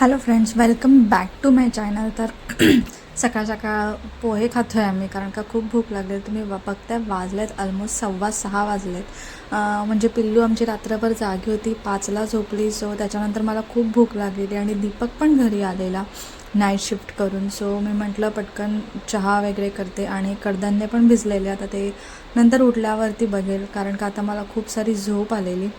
Hello friends, welcome back to my channel. तर सकाळ सकाळ पोहे खातो आहे आम्ही, कारण का खूप भूक लागली. तुम्ही बघताय वाजलेत ऑलमोस्ट 6:15 वाजलेत. म्हणजे पिल्लू आमची रात्रभर जागी होती, 5ला झोपली. सो त्याच्यानंतर मला खूप भूक लागलेली आणि दीपक पण घरी आलेला नाईट शिफ्ट करून. सो मी म्हटलं पटकन चहा वगैरे करते आणि कडधान्य पण भिजलेले, आता ते नंतर उठल्यावरती बघेल, कारण का आता मला खूप सारी झोप आलेली.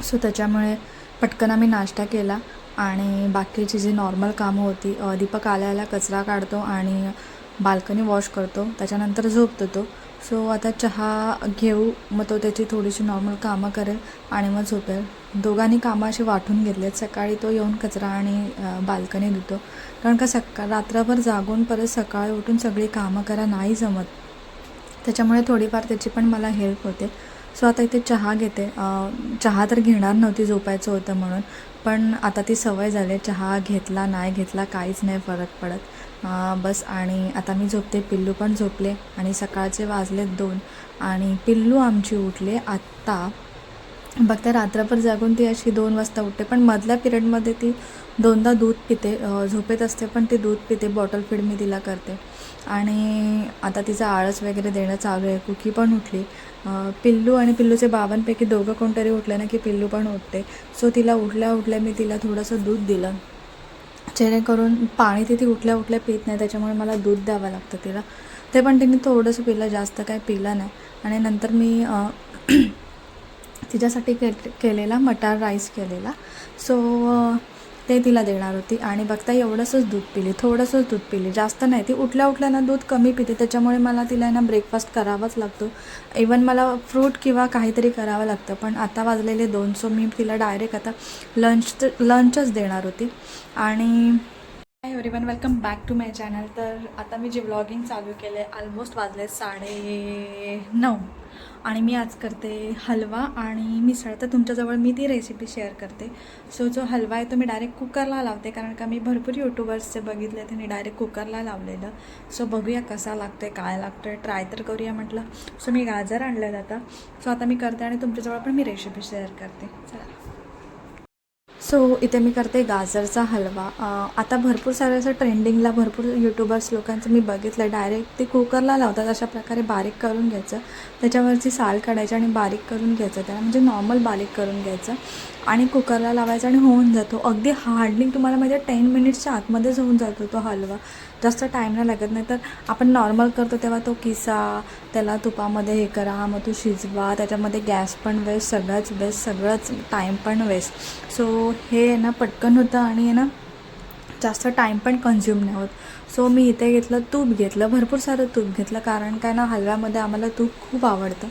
सो त्याच्यामुळे पटकन आम्ही नाश्ता केला आणि बाकीची जी नॉर्मल कामं होती, दीपक आल्याला कचरा काढतो आणि बाल्कनी वॉश करतो, त्याच्यानंतर झोपतो तो. सो आता चहा घेऊ, मग तो त्याची थोडीशी नॉर्मल कामं करेल आणि मग झोपेल. दोघांनी कामं अशी वाटून घेतलेत. सकाळी तो येऊन कचरा आणि बाल्कनी धुतो, कारण का रात्रभर जागून परत सकाळी उठून सगळी कामं करा नाही जमत. त्याच्यामुळे थोडीफार त्याची पण मला हेल्प होते. सो आता इथे चहा घेते. चहा तर घेणार नव्हती, झोपायचं होतं म्हणून, पण आता ती सवय झाली. चहा घेतला नाही घेतला काहीच नाही फरक पडत. बस. आणि आता मी झोपते, पिल्लू पण झोपले आणि सकाळचे वाजलेत 2 आणि पिल्लू आमची उठले आत्ता. बघता रात्रभर जागून ती अशी 2 वाजता उठते, पण मधल्या पिरियडमध्ये ती 2दा दूध पिते. झोपेत असते पण ती दूध पिते. बॉटल फीड मी तिला करते आणि आता तिचा आळस वगैरे देणं चालू आहे. कुकी पण उठली. पिल्लू आणि पिल्लूचे बाबांपैकी दोघं कोणतरी उठलं ना की पिल्लू पण उठते. सो तिला उठल्या उठल्या मी तिला थोडंसं दूध दिलं, जेणेकरून पाणी ती उठल्या उठल्या पित नाही, त्याच्यामुळे मला दूध द्यावं लागतं तिला. ते पण तिने थोडंसं पिलं, जास्त काय पिलं नाही. आणि नंतर मी तिच्यासाठी केलेला मटार राईस केलेला. सो ते तिला देणार होती आणि बघता एवढंसंच दूध पिली, थोडंसंच दूध पिली, जास्त नाही. ती उठल्या उठल्या दूध कमी पिते, त्याच्यामुळे मला तिला ब्रेकफास्ट करावाच लागतो. इवन मला फ्रूट किंवा काहीतरी करावं लागतं. पण आता वाजलेले 2, सो मी तिला डायरेक्ट आता लंचच देणार होती. आणि hi everyone, welcome back to my channel. तर आता मी जे व्लॉगिंग चालू केलं आहे, ऑलमोस्ट वाजले 9:30 आणि मी आज करते हलवा आणि मिसळ. तर तुमच्याजवळ मी ती रेसिपी शेअर करते. सो जो हलवा आहे तो मी डायरेक्ट कुकरला लावते, कारण का मी भरपूर यूट्यूबर्सचे बघितले, त्यांनी डायरेक्ट कुकरला लावलेलं. सो बघूया कसा लागतो आहे, काय लागतो आहे, ट्राय तर करूया म्हटलं. सो मी गाजर आणलं आता. सो आता मी करते आणि तुमच्याजवळ पण मी रेसिपी शेअर करते. चला. सो इथे मी करते गाजरचा हलवा. आता भरपूर सारं असं ट्रेंडिंगला भरपूर यूट्यूबर्स लोकांचं मी बघितलं, डायरेक्ट ते कुकरला लावतात. अशा प्रकारे बारीक करून घ्यायचं, त्याच्यावरची साल काढायची आणि बारीक करून घ्यायचं, त्याला म्हणजे नॉर्मल बारीक करून घ्यायचं आणि कुकरला लावायचं आणि होऊन जातो. अगदी हार्डली तुम्हाला म्हणजे 10 मिनिट्सच्या आतमध्येच होऊन जातो तो हलवा. जास्त टाईम नाही लागत. नाही तर आपण नॉर्मल करतो तेव्हा तो किसा, त्याला तुपामध्ये हे करा, मग तो शिजवा, त्याच्यामध्ये गॅस पण वेस्ट, सगळंच टाईम पण वेस्ट. सो हे आहे ना पटकन होतं आणि आहे ना जास्त टाईम पण कन्झ्युम नाही होत. सो मी इथे तूप घेतलं, भरपूर सारं तूप घेतलं, कारण काय ना हलव्यामध्ये आम्हाला तूप खूप आवडतं.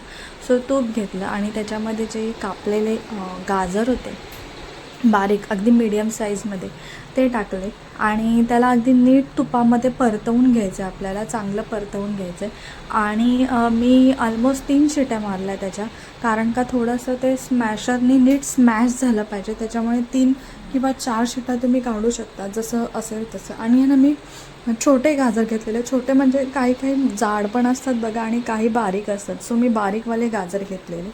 सो तूप घेतलं आणि त्याच्यामध्ये जे कापलेले गाजर होते बारीक, अगदी मीडियम साईजमध्ये, ते टाकले आणि त्याला अगदी नीट तुपामध्ये परतवून घ्यायचं आहे. आपल्याला चांगलं परतवून घ्यायचं आहे. आणि मी ऑलमोस्ट 3 शिट्या मारल्या त्याच्या, कारण का थोडंसं ते स्मॅशरनी नीट स्मॅश झालं पाहिजे. त्याच्यामुळे 3 किंवा 4 शिट्या तुम्ही काढू शकता, जसं असेल तसं. आणि ना मी छोटे गाजर घेतलेले, छोटे म्हणजे काही काही जाड पण असतात बघा आणि काही बारीक असतात. सो मी बारीकवाले गाजर घेतलेले.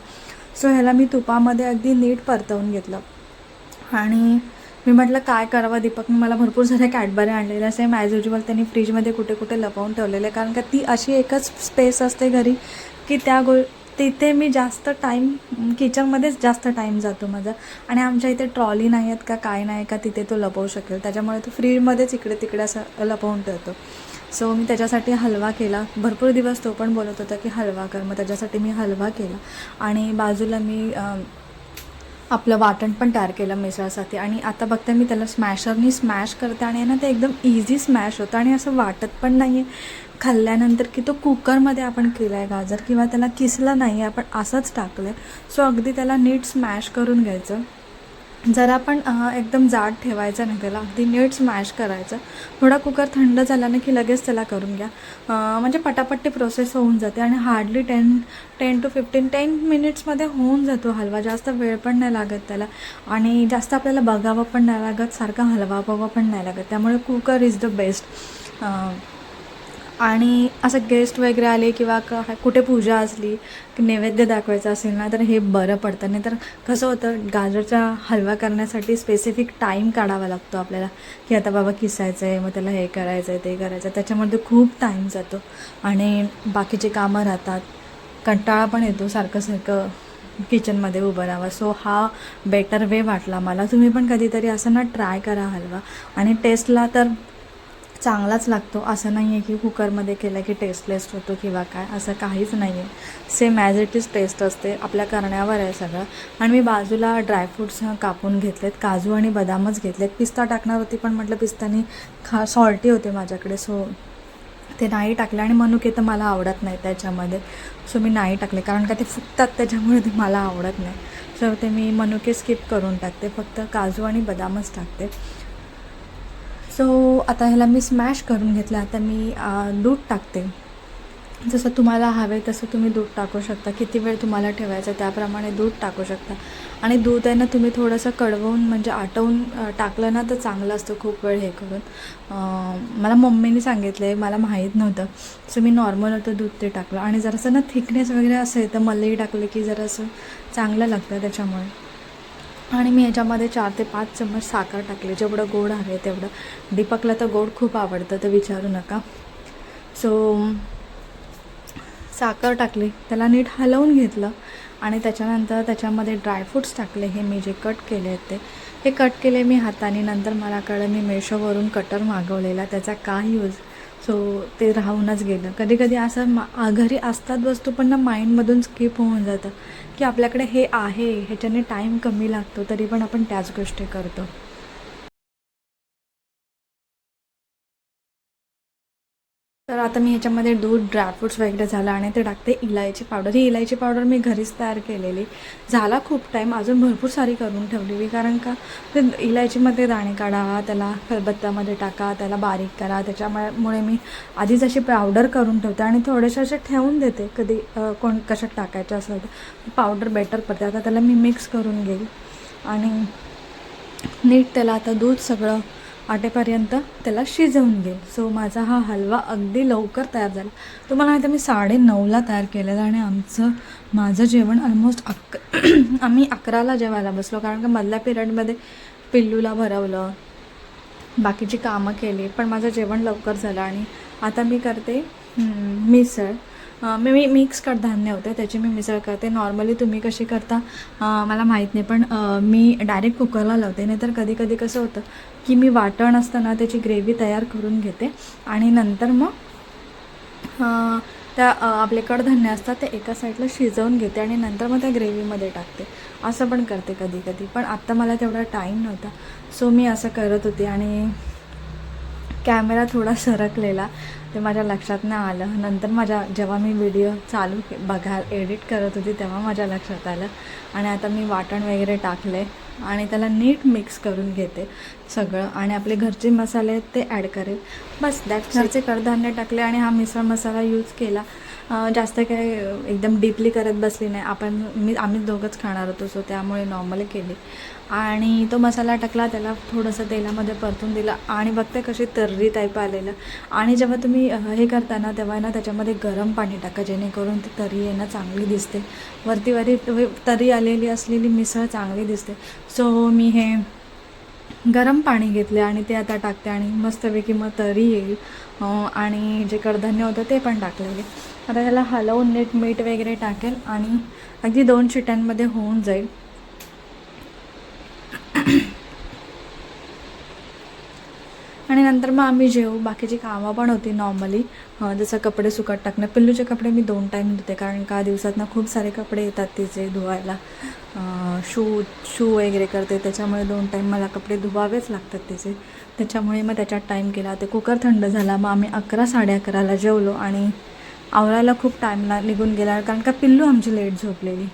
सो ह्याला मी तुपामध्ये अगदी नीट परतवून घेतलं आणि मी म्हटलं काय करावं. दीपकने मला भरपूर साऱ्या कॅडबऱ्या आणलेल्या, सेम ॲज युज्युअल त्यांनी फ्रीजमध्ये कुठे कुठे लपवून ठेवलेले, कारण का ती अशी एकच स्पेस असते घरी की तिथे मी जास्त टाईम किचनमध्येच जास्त टाईम जातो माझा. आणि आमच्या इथे ट्रॉली नाही आहेत का काय नाही का तिथे तो लपवू शकेल, त्याच्यामुळे तो फ्रीजमध्येच इकडे तिकडे असं लपवून ठेवतो. सो मी त्याच्यासाठी हलवा केला. भरपूर दिवस तो पण बोलत होता की हलवा कर, मग त्याच्यासाठी मी हलवा केला. आणि बाजूला मी आपलं वाटण पण तयार केलं मिसळसाठी. आणि आता बघते मी त्याला स्मॅशरनी स्मॅश करते आणि ना ते एकदम इझी स्मॅश होतं आणि असं वाटत पण नाही आहे खाल्ल्यानंतर की तो कुकरमध्ये आपण केला आहे गाजर, किंवा त्याला किसलं नाही आहे, आपण असंच टाकलं आहे. सो अगदी त्याला नीट स्मॅश करून घ्यायचं. जरा पण एकदम जाड ठेवायचं नाही त्याला, अगदी नीट स्मॅश करायचं. थोडा कुकर थंड झाला ना की लगेच त्याला करून घ्या, म्हणजे पटापट्टी प्रोसेस होऊन जाते. आणि हार्डली 10 to 10 मिनिट्समध्ये होऊन जातो हलवा. जास्त वेळ पण नाही लागत त्याला आणि जास्त आपल्याला बघावं पण नाही लागत, सारखा हलवा बघावं पण नाही लागत. त्यामुळे कुकर इज द बेस्ट. आणि असं गेस्ट वगैरे आले किंवा कुठे पूजा असली की नैवेद्य दाखवायचं असेल ना, तर हे बरं पडतं. नाही तर कसं होतं, गाजरचा हलवा करण्यासाठी स्पेसिफिक टाईम काढावा लागतो आपल्याला, की आता बाबा किसायचं आहे, मग त्याला हे करायचं आहे, ते करायचं आहे, त्याच्यामध्ये खूप टाईम जातो आणि बाकीचे कामं राहतात. कंटाळा पण येतो सारखं सारखं किचनमध्ये उभं राहावं. सो हा बेटर वे वाटला मला. तुम्ही पण कधीतरी असं ना ट्राय करा हलवा, आणि टेस्टला तर चांगलाच लागतो. असं नाही आहे की कुकरमध्ये केलं की टेस्टलेस होतो किंवा काय, असं काहीच नाही आहे. Same as it is taste असते, आपल्या करण्यावर आहे सगळं. आणि मी बाजूला ड्रायफ्रूट्स कापून घेतलेत, काजू आणि बदामच घेतलेत. पिस्ता टाकणार होती पण म्हटलं पिस्तानी सॉल्टी होते माझ्याकडे, सो ते नाही टाकले. आणि मनुके तर मला आवडत नाही त्याच्यामध्ये, सो मी नाही टाकले, कारण का ते फुगतात त्याच्यामुळे ते मला आवडत नाही. सो ते मी मनुके स्किप करून टाकते, फक्त काजू आणि बदामच टाकते. सो आता ह्याला मी स्मॅश करून घेतलं. आता मी दूध टाकते. जसं तुम्हाला हवे तसं तुम्ही दूध टाकू शकता, किती वेळ तुम्हाला ठेवायचं त्याप्रमाणे दूध टाकू शकता. आणि दूध आहे ना तुम्ही थोडंसं कडवून म्हणजे आटवून टाकलं ना तर चांगलं असतं खूप वेळ हे करून. मला मम्मीने सांगितलं आहे, मला माहीत नव्हतं. सो मी नॉर्मल होतं दूध ते टाकलं. आणि जरासं ना थिकनेस वगैरे असेल तर मलई टाकलं की जरासं चांगलं लागतं त्याच्यामुळे. आणि मी याच्यामध्ये 4 ते 5 चम्मच साखर टाकली, जेवढं गोड आहे तेवढं. दीपकला तर गोड खूप आवडतं, तर विचारू नका. सो साखर टाकली, त्याला नीट हलवून घेतलं. आणि त्याच्यानंतर त्याच्यामध्ये ड्रायफ्रूट्स टाकले, हे मी जे कट केले आहेत हे कट केले मी हाताने. नंतर मला कळलं मी मेशोवरून कटर मागवलेला, त्याचा काय यूज. सो ते राहूनच गेलं. कधी कधी असं घरी असतात वस्तू पण ना माइंडमधून स्किप होऊन जातं, की आपल्याकडे हे आहे, ह्याच्याने टाईम कमी लागतो, तरी पण आपण त्याच गोष्टी करतो. तर आता मी ह्याच्यामध्ये दूध, ड्रायफ्रूट्स वगैरे झालं आणि ते टाकते इलायची पावडर. ही इलायची पावडर मी घरीच तयार केलेली. झाला खूप टाईम, अजून भरपूर सारी करून ठेवलेली, कारण का ते इलायचीमध्ये दाणे काढा, त्याला खलबत्त्यामध्ये टाका, त्याला बारीक करा. त्याच्यामुळे मी आधीच अशी पावडर करून ठेवते आणि थोडेसे असे ठेवून देते, कधी कशात टाकायचं असेल तर पावडर बेटर पडते. आता त्याला मी मिक्स करून घेईल आणि नीट त्याला आता दूध सगळं आटेपर्यंत त्याला शिजवून घेईल. सो माझा हा हलवा अगदी लवकर तयार झाला. तुम्हाला माहिती आहे मी 9:30ला तयार केलेला आणि माझं जेवण ऑलमोस्ट आम्ही 11ला जेवायला बसलो, कारण का मधल्या पिरियडमध्ये पिल्लूला भरवलं, बाकीची कामं केली, पण माझं जेवण लवकर झालं. आणि आता मी करते मिसळ. मी मिक्स कडधान्य होते त्याची मी मिसळ करते. नॉर्मली तुम्ही कशी करता मला माहीत नाही, पण मी डायरेक्ट कुकरला लावते. नाहीतर कधी कधी कसं होतं की मी वाटण असताना त्याची ग्रेव्ही तयार करून घेते आणि नंतर मग त्या आपले कडधान्य असतात ते एका साईडला शिजवून घेते आणि नंतर मग त्या ग्रेव्हीमध्ये टाकते. असं पण करते कधी कधी, पण आत्ता मला तेवढा टाईम नव्हता, सो मी असं करत होते. आणि कॅमेरा थोडा सरकलेला, ते माझ्या लक्षात नाही आलं. नंतर जेव्हा मी व्हिडिओ एडिट करत होती तेव्हा माझ्या लक्षात आलं. आणि आता मी वाटण वगैरे टाकले आणि त्याला नीट मिक्स करून घेते सगळं. आणि आपले घरचे मसाले आहेत ते ॲड करेल, बस दॅट्स. घरचे कडधान्य टाकले आणि हा मिसळ मसाला यूज केला. जास्त काही एकदम डीपली करत बसली नाही. आम्ही दोघंच खाणार होतो, सो त्यामुळे नॉर्मली केली. आणि तो मसाला टाकला, त्याला थोडंसं तेलामध्ये परतून दिलं आणि बघते कशी तर्री टाईप आलेलं. आणि जेव्हा तुम्ही हे करताना तेव्हा ना त्याच्यामध्ये गरम पाणी टाका, जेणेकरून ती तर्री आहे ना चांगली दिसते. वरती तर्री आलेली असलेली मिसळ चांगली दिसते. सो मी हे गरम पाणी घेतले आणि ते आता टाकते आणि मस्तपैकी मग तर्री येईल. आणि जे कडधान्य होतं ते पण टाकलेले. आता ह्याला हलवून नीट मीठ वगैरे टाकेल आणि अगदी 2 शिट्यांमध्ये होऊन जाईल. आणि नंतर मग आम्ही जेवू. बाकीची कामं पण होती नॉर्मली, जसं कपडे सुकत टाकणं. पिल्लूचे कपडे मी 2 टाईम धुते, कारण का दिवसातनं खूप सारे कपडे येतात तिचे धुवायला. शू वगैरे करते, त्याच्यामुळे 2 टाईम मला कपडे धुवावेच लागतात तिचे. त्याच्यामुळे मग त्याच्यात टाईम केला. ते कुकर थंड झाला, मग आम्ही 11-11:30ला जेवलो आणि आवरायला खूप टाईमला निघून गेला, कारण का पिल्लू आमची लेट झोपलेली.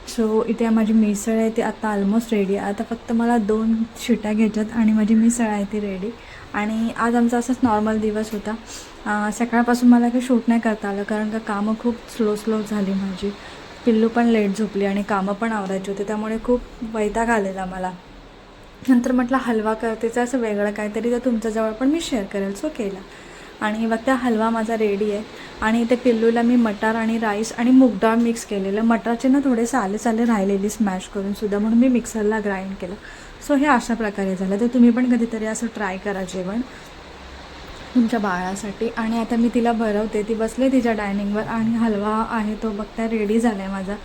सो इथे माझी मिसळ आहे ती आता ऑलमोस्ट रेडी आहे. आता फक्त मला 2 शिट्या घ्यायच्यात आणि माझी मिसळ आहे ती रेडी. आणि आज आमचा असाच नॉर्मल दिवस होता. सकाळपासून मला काही शूट नाही करता आलं, कारण का कामं खूप स्लो झाली माझी. पिल्लू पण लेट झोपली आणि कामं पण आवरायची होती, त्यामुळे खूप वैताग आलेला मला. नंतर म्हटलं हलवा करतेचं असं वेगळं काहीतरी तर तुमच्याजवळ पण मी शेअर करेल. सो केला आणि बघ त्या हलवा माझा रेडी आहे. आणि ते पिल्लूला मी मटार आणि राईस आणि मूग डाळ मिक्स केलेलं. मटारचे ना थोडे साले राहिलेली स्मॅश करून सुद्धा, म्हणून मी मिक्सरला ग्राइंड केलं. सो हे अशा प्रकारे झालं. तर तुम्ही पण कधीतरी असं ट्राय करा जेवण तुमच्या बाळासाठी. आणि आता मी तिला भरवते. ती बसले तिच्या डायनिंगवर आणि हलवा आहे तो बघता रेडी झाला आहे माझा.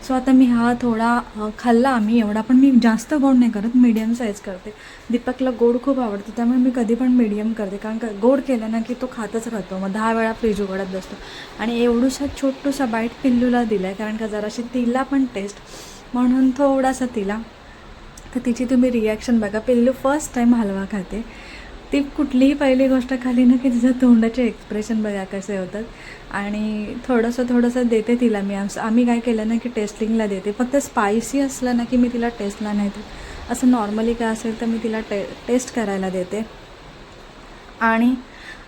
सो आता मी हा थोडा खाल्ला आम्ही एवढा, पण मी जास्त गोड नाही करत, मीडियम साईज करते. दीपकला गोड खूप आवडतं त्यामुळे मी कधी पण मीडियम करते, कारण का गोड केलं ना की तो खातच राहतो, मग 10 वेळा फ्रीज उघडत बसतो. आणि एवढूसा छोटूसा बाईट पिल्लूला दिला आहे, कारण का जराशी तिला पण टेस्ट म्हणून थोडासा तिला. तर तिची तुम्ही रिॲक्शन बघा. पिल्लू फर्स्ट टाईम हलवा खाते. ती कुठलीही पहिली गोष्ट खाली ना की तिचं तोंडाचे एक्सप्रेशन बघा कसे होतात. आणि थोडंसं देते तिला मी. आम्ही काय केलं ना की टेस्टिंगला देते. फक्त स्पायसी असलं ना की मी तिला टेस्टला नाही देत. असं नॉर्मली काय असेल तर मी तिला टेस्ट करायला देते. आणि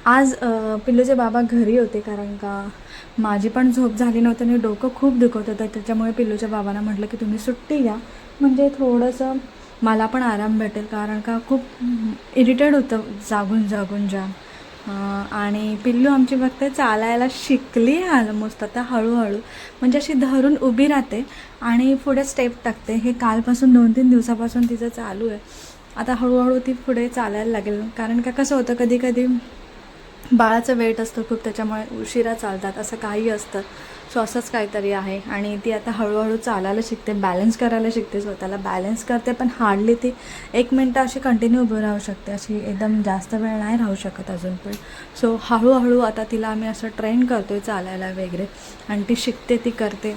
आज पिल्लूचे बाबा घरी होते, कारण का माझी पण झोप झाली नव्हती आणि डोकं खूप दुखत होतं. त्याच्यामुळे पिल्लूच्या बाबांना म्हटलं की तुम्ही सुट्टी घ्या, म्हणजे थोडंसं मला पण आराम भेटेल, कारण का खूप इरिटेट होतं जागून जाम. आणि पिल्लू आमची बघते चालायला शिकली ऑलमोस्ट आता हळूहळू, म्हणजे अशी धरून उभी राहते आणि पुढे स्टेप टाकते. हे कालपासून 2-3 दिवसापासून तिचं चालू आहे. आता हळूहळू ती पुढे चालायला लागेल, कारण का कसं होतं कधी कधी बाळाचं वेट असतं खूप, त्याच्यामुळे उशिरा चालतात असं काही असतं. सो असंच काहीतरी आहे. आणि ती आता हळूहळू चालायला शिकते, बॅलन्स करायला शिकते, स्वतःला बॅलन्स करते, पण हार्डली ती 1 मिनटं अशी कंटिन्यू उभं राहू शकते, अशी एकदम जास्त वेळ नाही राहू शकत अजून पण. सो हळूहळू आता तिला आम्ही असं ट्रेन करतो आहे चालायला वगैरे, आणि ती शिकते, ती करते.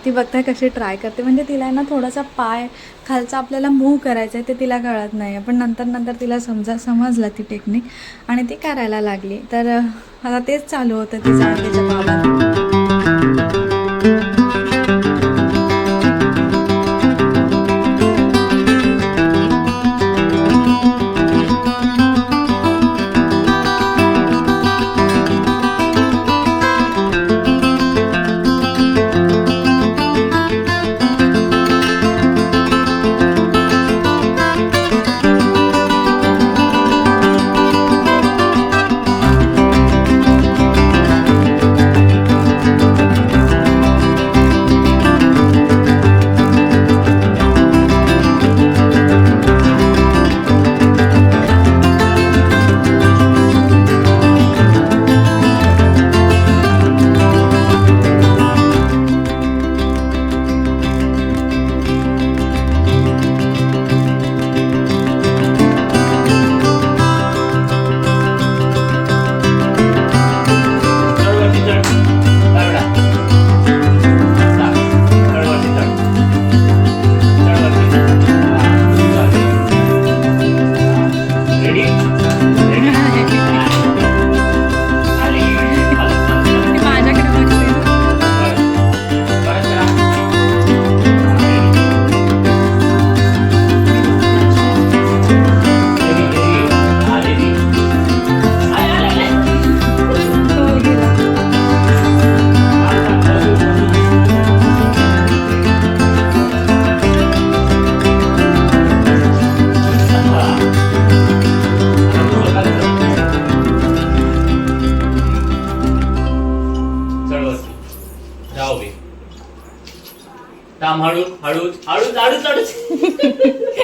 ती बघताय कशी ट्राय करते, म्हणजे तिला आहे ना थोडासा पाय खालचा आपल्याला मूव्ह करायचं आहे ते तिला कळत नाही आहे, पण नंतर तिला समजलं ती टेक्निक आणि ती करायला लागली. तर आता तेच चालू होतं तिचं आणि तिच्या बाबांना.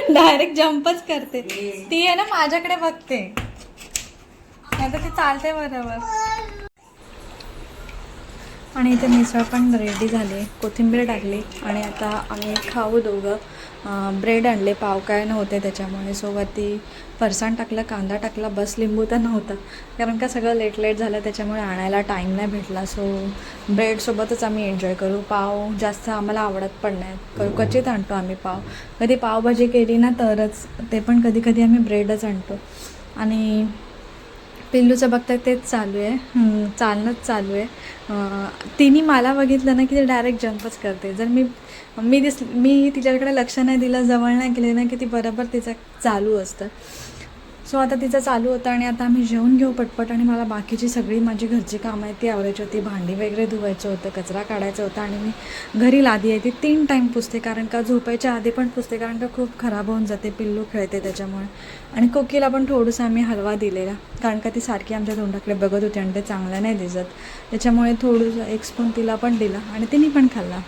डायरेक्ट जंपच करते ती आहे ना, माझ्याकडे बघते नाही तर ती चालते बरोबर. आणि इथे मिसळ पण रेडी झाली, कोथिंबीर टाकली आणि आता आम्ही खाऊ दोघं. ब्रेड आणले, पाव काय नव्हते त्याच्यामुळे, सोबती फरसाण टाकलं, कांदा टाकला, बस. लिंबू तर नव्हतं कारण का सगळं लेट झालं त्याच्यामुळे आणायला टाईम नाही भेटला. सो ब्रेडसोबतच आम्ही एन्जॉय करू. पाव जास्त आम्हाला आवडत पण नाही, क्वचित आणतो आम्ही पाव. कधी पावभाजी केली ना तरच, ते पण कधी आम्ही ब्रेडच आणतो. आणि पिल्लूचं बघताय तेच चालू आहे, चालणंच चालू आहे. तिने मला बघितलं ना की ते डायरेक्ट जंपच करते. जर मी तिच्याकडे लक्ष नाही दिलं, जवळ नाही केले ना की ती बरोबर तिचं चालू असतं. सो आता तिचं चालू होतं आणि आता आम्ही जेवून घेऊ पटपट आणि मला बाकीची सगळी माझी घरची कामं आहेत ती आवरायची होती. भांडी वगैरे धुवायचं होतं, कचरा काढायचा होता आणि मी घरी लादी आहे ती 3 टाईम पुसते, कारण का झोपायच्या आधी पण पुसते, कारण का खूप खराब होऊन जाते, पिल्लू खेळते त्याच्यामुळे. आणि कोकीला पण थोडंसं आम्ही हलवा दिलेला, कारण का ती सारखी आमच्या तोंडाकडे बघत होती आणि ते चांगलं नाही दिसत, त्याच्यामुळे थोडंसं 1 स्पून तिला पण दिला आणि तिने पण खाल्ला.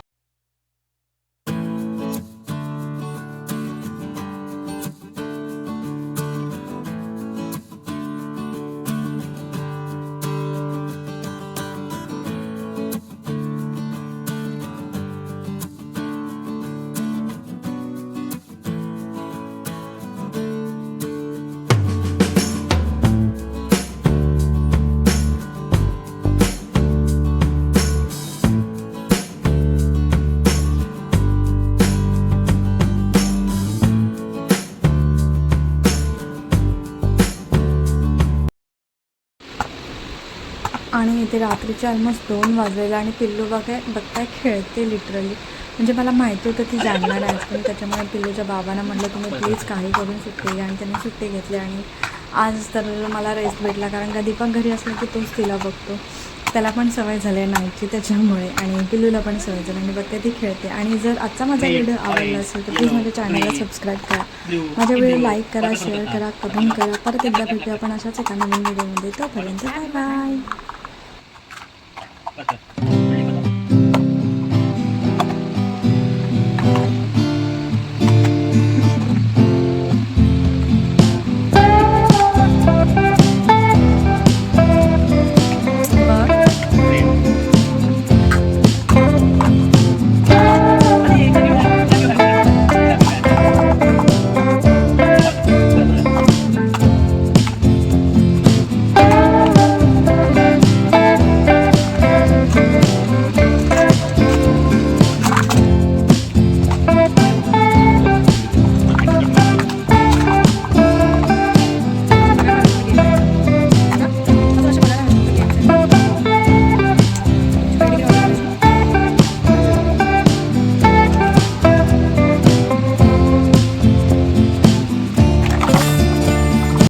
आणि इथे रात्रीचे ऑलमोस्ट 2 वाजलेले आणि पिल्लू बघताय खेळते लिटरली. म्हणजे मला माहिती होतं ती जाणार आहे पण त्याच्यामुळे पिल्लूच्या बाबांना म्हटलं तुम्ही प्लीज काही करून सुट्टी घ्या आणि त्यांनी सुट्टी घेतली. आणि आज तर मला रेस्ट भेटला, कारण का दीपक घरी असलं की तोच तिला बघतो, त्याला पण सवय झाली आहे नाईटची त्याच्यामुळे आणि पिल्लूला पण सवय झाली आणि बघते ती खेळते. आणि जर आजचा माझा व्हिडिओ आवडला असेल तर प्लीज माझ्या चॅनलला सबस्क्राईब करा, माझ्या व्हिडिओ लाईक करा, शेअर करा, कमेंट करा. परत एकदा भेटूया आपण अशाच एका नवीन व्हिडिओमध्ये. तोपर्यंत बाय बाय.